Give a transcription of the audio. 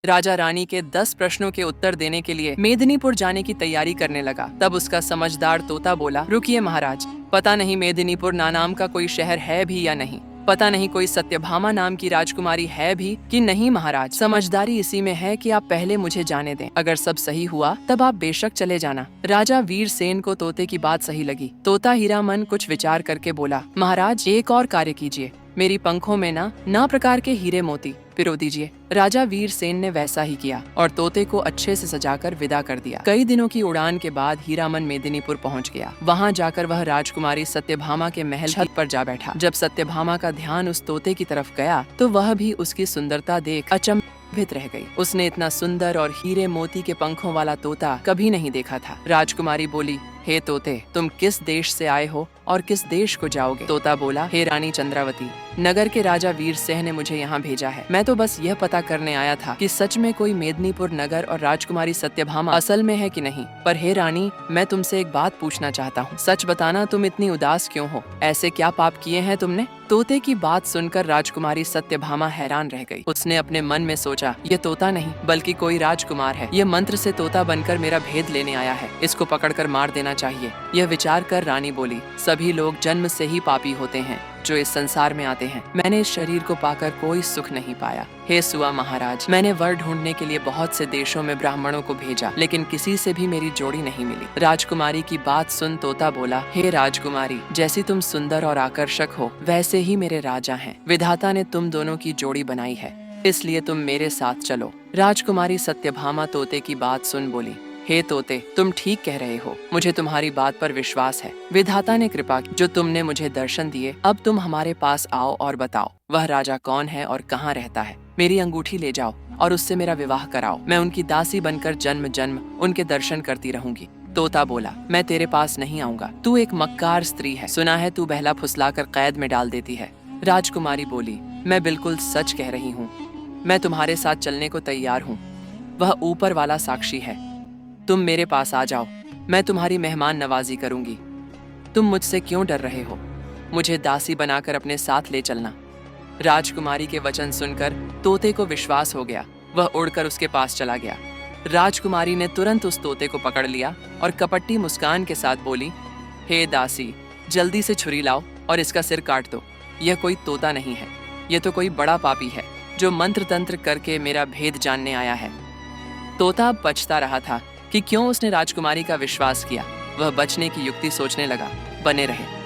राजा रानी के 10 प्रश्नों के उत्तर देने के लिए मेदिनीपुर जाने की तैयारी करने लगा। तब उसका समझदार तोता बोला, रुकिए महाराज, पता नहीं मेदिनीपुर नाम का कोई शहर है भी या नहीं, पता नहीं कोई सत्यभामा नाम की राजकुमारी है भी कि नहीं महाराज। समझदारी इसी में है कि आप पहले मुझे जाने दें। अगर सब सही हुआ तब आप बेशक चले जाना। राजा वीरसेन को तोते की बात सही लगी। तोता हीरामन कुछ विचार करके बोला, महाराज एक और कार्य कीजिए, मेरी पंखों में ना प्रकार के हीरे मोती पिरो दीजिए। राजा वीरसेन ने वैसा ही किया और तोते को अच्छे से सजाकर विदा कर दिया। कई दिनों की उड़ान के बाद हीरामन मेदिनीपुर पहुंच गया। वहां जाकर वह राजकुमारी सत्यभामा के महल छत पर जा बैठा। जब सत्यभामा का ध्यान उस तोते की तरफ गया तो वह भी उसकी सुंदरता देख अचंभित रह गई। उसने इतना सुंदर और हीरे मोती के पंखों वाला तोता कभी नहीं देखा था। राजकुमारी बोली, हे तोते, तुम किस देश से आए हो और किस देश को जाओगे? तोता बोला, हे रानी चंद्रावती, नगर के राजा वीरसेन ने मुझे यहाँ भेजा है। मैं तो बस यह पता करने आया था कि सच में कोई मेदिनीपुर नगर और राजकुमारी सत्यभामा असल में है कि नहीं। पर हे रानी, मैं तुमसे एक बात पूछना चाहता हूँ। सच बताना, तुम इतनी उदास क्यों हो? ऐसे क्या पाप किए हैं तुमने? तोते की बात सुनकर राजकुमारी सत्यभामा हैरान रह गई। उसने अपने मन में सोचा, ये तोता नहीं बल्कि कोई राजकुमार है। यह मंत्र से तोता बनकर मेरा भेद लेने आया है। इसको पकड़कर मार देना चाहिए। यह विचार कर रानी बोली, सभी लोग जन्म से ही पापी होते हैं जो इस संसार में आते हैं। मैंने इस शरीर को पाकर कोई सुख नहीं पाया। हे सुआ महाराज, मैंने वर ढूंढने के लिए बहुत से देशों में ब्राह्मणों को भेजा, लेकिन किसी से भी मेरी जोड़ी नहीं मिली। राजकुमारी की बात सुन तोता बोला, हे राजकुमारी, जैसी तुम सुंदर और आकर्षक हो वैसे ही मेरे राजा हैं। विधाता ने तुम दोनों की जोड़ी बनाई है, इसलिए तुम मेरे साथ चलो। राजकुमारी सत्यभामा तोते की बात सुन बोली, हे तोते, तुम ठीक कह रहे हो, मुझे तुम्हारी बात पर विश्वास है। विधाता ने कृपा की, जो तुमने मुझे दर्शन दिए, अब तुम हमारे पास आओ और बताओ वह राजा कौन है और कहाँ रहता है। मेरी अंगूठी ले जाओ और उससे मेरा विवाह कराओ। मैं उनकी दासी बनकर जन्म जन्म उनके दर्शन करती रहूंगी। तोता बोला, मैं तेरे पास नहीं आऊंगा, तू एक मक्कार स्त्री है। सुना है तू बहला फुसलाकर कैद में डाल देती है। राजकुमारी बोली, मैं बिल्कुल सच कह रही हूँ, मैं तुम्हारे साथ चलने को तैयार हूँ। वह ऊपर वाला साक्षी है। तुम मेरे पास आ जाओ, मैं तुम्हारी मेहमान नवाजी करूंगी। तुम मुझसे क्यों डर रहे हो? मुझे दासी बनाकर अपने साथ ले चलना। राजकुमारी के वचन सुनकर तोते को विश्वास हो गया। वह उड़कर उसके पास चला गया। राजकुमारी ने तुरंत उस तोते को पकड़ लिया और कपटी मुस्कान के साथ बोली, हे दासी, जल्दी से छुरी लाओ और इसका सिर काट दो। यह कोई तोता नहीं है, यह तो कोई बड़ा पापी है जो मंत्र तंत्र करके मेरा भेद जानने आया है। तोता बचता रहा था कि क्यों उसने राजकुमारी का विश्वास किया। वह बचने की युक्ति सोचने लगा। बने रहे।